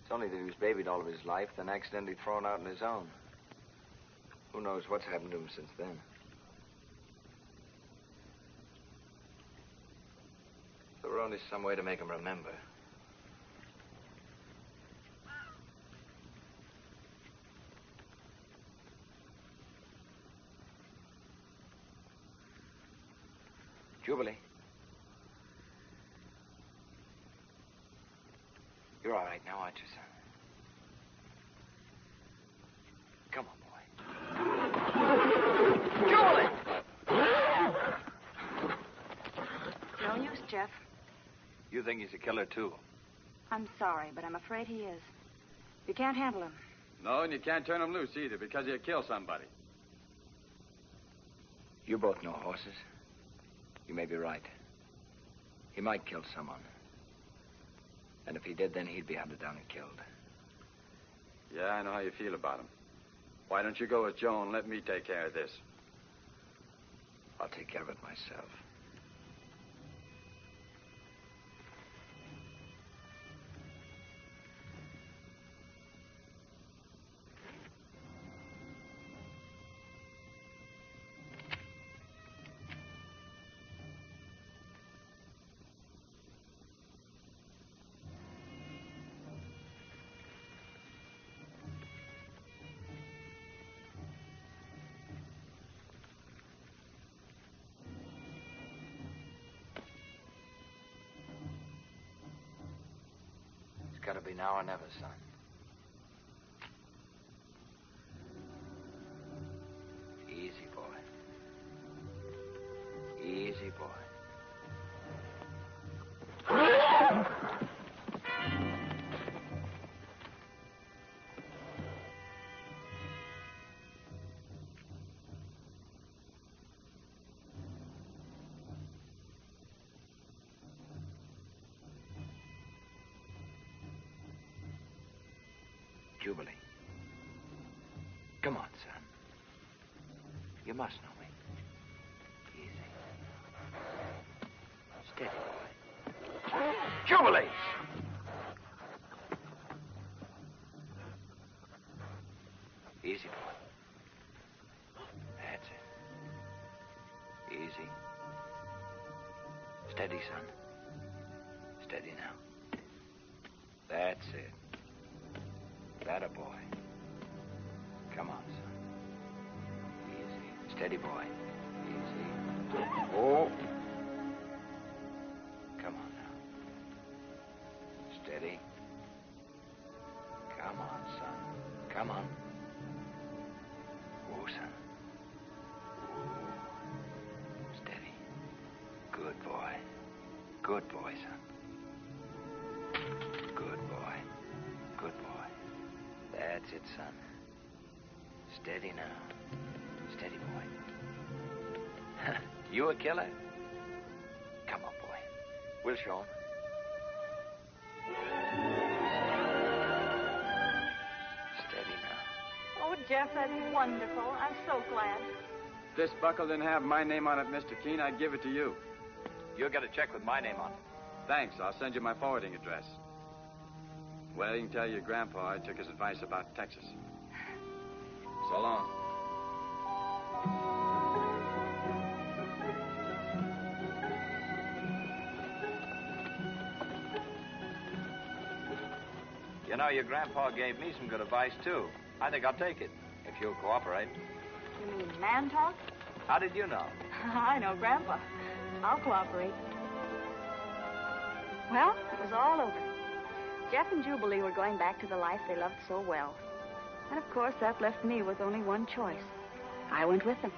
It's only that he was babied all of his life, then accidentally thrown out on his own. Who knows what's happened to him since then? There were only some way to make him remember. Jubilee. You're all right now, aren't you, son? Come on, boy. Jubilee! No use, Jeff. You think he's a killer, too? I'm sorry, but I'm afraid he is. You can't handle him. No, and you can't turn him loose either because he'll kill somebody. You both know horses. You may be right. He might kill someone. And if he did, then he'd be hunted down and killed. Yeah, I know how you feel about him. Why don't you go with Joe and let me take care of this? I'll take care of it myself. It's got to be now or never, son. Easy, boy. Easy, boy. Jubilee. Come on, son. You must know me. Easy. Steady, boy. Jubilee! Easy, boy. That's it. Easy. Steady, son. Steady now. That's it. That a boy. Come on, son. Easy. Steady, boy. Easy. Oh. Come on now. Steady. Come on, son. Come on. Oh, son. Oh. Steady. Good boy. Good boy, son. Good boy. Good boy. That's it, son. Steady now. Steady, boy. You a killer? Come on, boy. We'll show him. Steady now. Oh, Jeff, that's wonderful. I'm so glad. If this buckle didn't have my name on it, Mr. Keene, I'd give it to you. You'll get a check with my name on it. Thanks. I'll send you my forwarding address. Well, you can tell your grandpa I took his advice about Texas. So long. You know, your grandpa gave me some good advice, too. I think I'll take it, if you'll cooperate. You mean man talk? How did you know? I know Grandpa. I'll cooperate. Well, it was all over. Jeff and Jubilee were going back to the life they loved so well. And, of course, that left me with only one choice. I went with them.